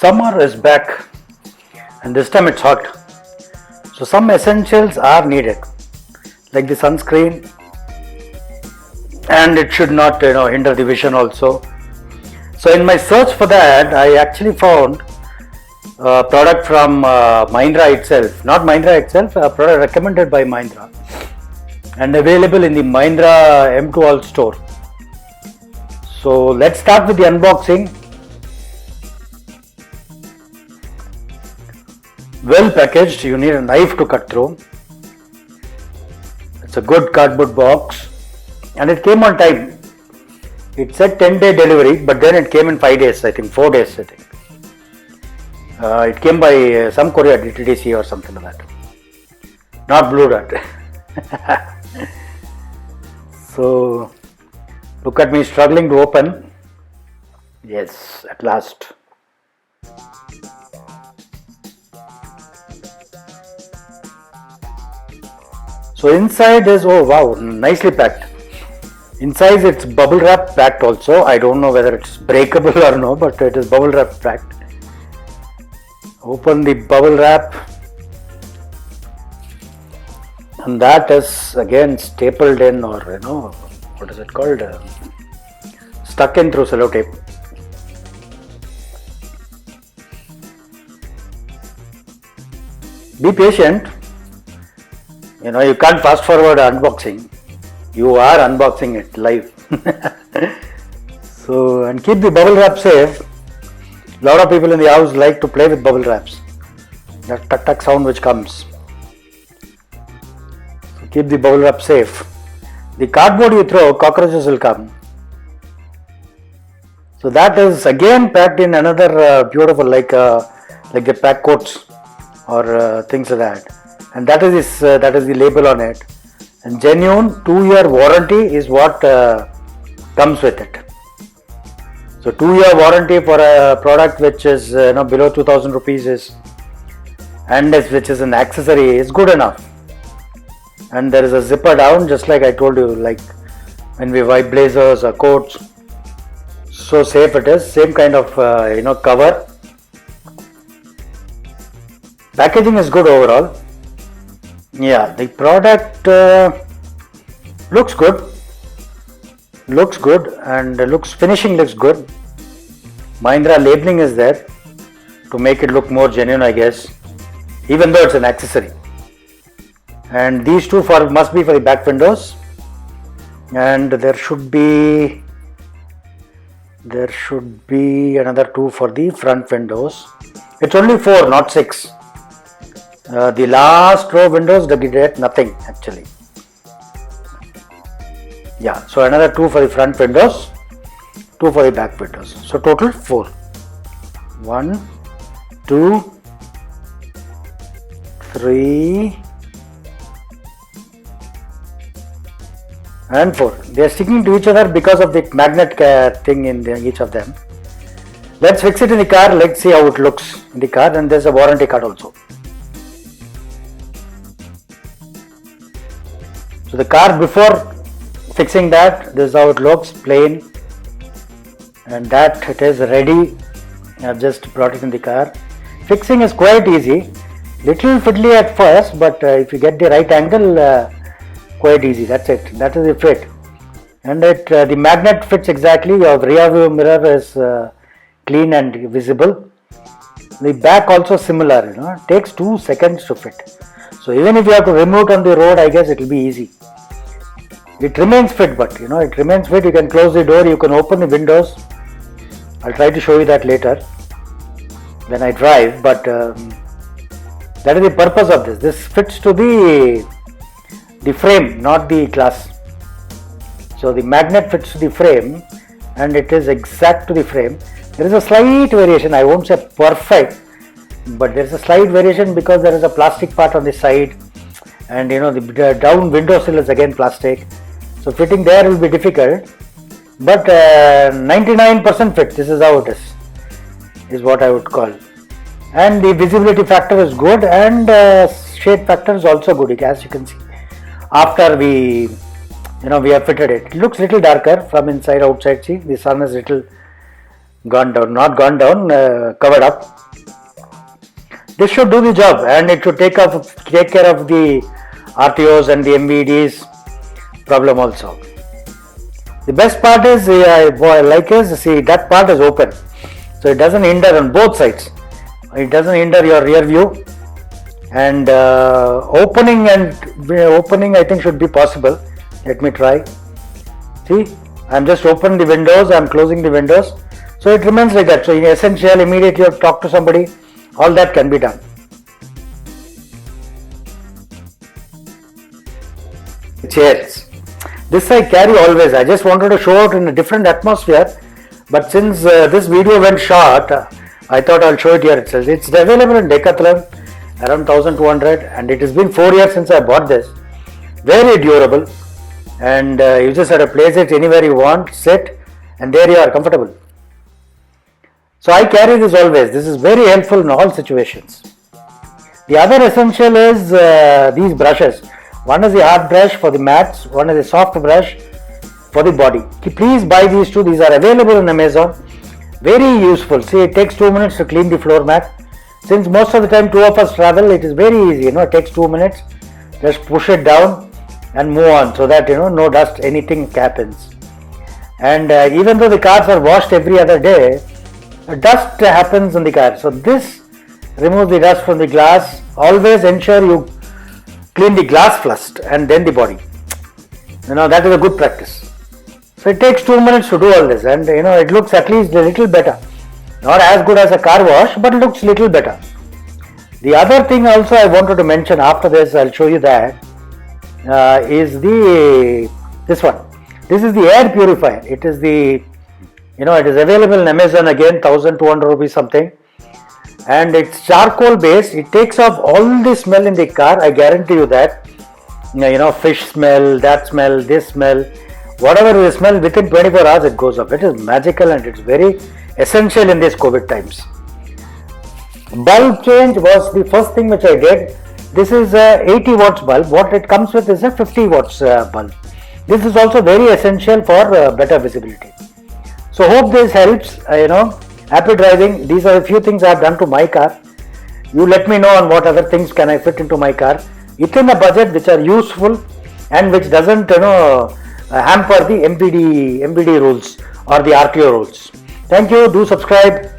Summer is back and this time it's hot. So some essentials are needed like the sunscreen, and it should not hinder the vision also. So in my search for that, I actually found a product from Mahindra itself, not Mahindra itself, a product recommended by Mahindra and available in the Mahindra M2 All store. So let's start with the unboxing. Well packaged, you need a knife to cut through. It's a good cardboard box and it came on time. It said 10-day delivery, but then it came in 5 days, I think 4 days, I think. It came by some courier, DTDC or something like that. Not Blue Dart. So, look at me struggling to open. Yes, at last. So inside is, oh wow, nicely packed. Inside it's bubble wrap packed also. I don't know whether it's breakable or no, but it is bubble wrap packed. Open the bubble wrap, and that is again stapled in, or what is it called? Stuck in through sellotape. Be patient. You can't fast forward unboxing. You are unboxing it live. So, and keep the bubble wrap safe. A lot of people in the house like to play with bubble wraps. That tuck tuck sound which comes. So keep the bubble wrap safe. The cardboard you throw, cockroaches will come. So that is again packed in another beautiful, like the pack coats or things like that. And that is the label on it. And genuine 2-year warranty is what comes with it. So 2-year warranty for a product which is below 2000 rupees which is an accessory is good enough. And there is a zipper down, just like I told you, like when we buy blazers or coats. So safe it is. Same kind of cover. Packaging is good overall. Yeah, the product looks good, and finishing looks good. Mahindra labeling is there to make it look more genuine, I guess, even though it's an accessory. And these two must be for the back windows, and there should be another 2 for the front windows. It's only 4, not 6. The last row windows, they get nothing actually. Yeah, so another 2 for the front windows, 2 for the back windows. So total 4. 1, 2, 3, and 4. They are sticking to each other because of the magnet thing in each of them. Let's fix it in the car. Let's see how it looks in the car, and there's a warranty card also. So the car, before fixing that, this is how it looks, plain, and that it is ready. I've just brought it in the car. Fixing is quite easy, little fiddly at first, but if you get the right angle, quite easy. That's it. That is the fit, and the magnet fits exactly. Your rear view mirror is clean and visible. The back also similar. It takes 2 seconds to fit. So even if you have to remove it on the road, I guess it will be easy. It remains fit, but it remains fit. You can close the door, you can open the windows. I'll try to show you that later when I drive, but that is the purpose of this. This fits to the frame, not the glass. So the magnet fits to the frame, and it is exact to the frame. There is a slight variation. I won't say perfect, but there is a slight variation because there is a plastic part on the side, and the down window sill is again plastic. So fitting there will be difficult, but 99% fit. This is how it is what I would call. And the visibility factor is good, and shade factor is also good, as you can see. After we have fitted it, it looks little darker from inside outside. See, the sun is little gone down, not gone down, covered up. This should do the job, and it should take care of the RTOs and the MVDs problem also. The best part is, see, that part is open, so it doesn't hinder on both sides. It doesn't hinder your rear view, and opening I think should be possible. Let me try. See, I'm just opening the windows, I'm closing the windows, so it remains like that. So in essential, immediately you talk to somebody, all that can be done. Chairs. This I carry always. I just wanted to show out in a different atmosphere, but since this video went short, I thought I'll show it here itself. It's available in Decathlon, around 1200, and it has been 4 years since I bought this. Very durable, and you just have to place it anywhere you want, sit, and there you are, comfortable. So I carry this always. This is very helpful in all situations. The other essential is these brushes. One is the hard brush for the mats, one is the soft brush for the body. Please buy these two. These are available on Amazon. Very useful. See, it takes 2 minutes to clean the floor mat. Since most of the time two of us travel, it is very easy. It takes 2 minutes. Just push it down and move on, so that no dust, anything happens. And even though the cars are washed every other day, dust happens in the car. So this removes the dust from the glass. Always ensure you clean the glass first and then the body. That is a good practice. So it takes 2 minutes to do all this, and it looks at least a little better. Not as good as a car wash, but looks little better. The other thing also I wanted to mention after this, I'll show you that, is this one. This is the air purifier. It is it is available in Amazon again, 1200 rupees something. And it's charcoal based. It takes off all the smell in the car. I guarantee you that. Fish smell, that smell, this smell, whatever the smell, within 24 hours it goes off. It is magical, and it's very essential in these COVID times. Bulb change was the first thing which I did. This is a 80 watts bulb. What it comes with is a 50 watts bulb. This is also very essential for better visibility. So hope this helps. Happy driving. These are a few things I have done to my car. You let me know on what other things can I fit into my car within a budget, which are useful and which doesn't hamper the MPD rules or the RTO rules. Thank you. Do subscribe.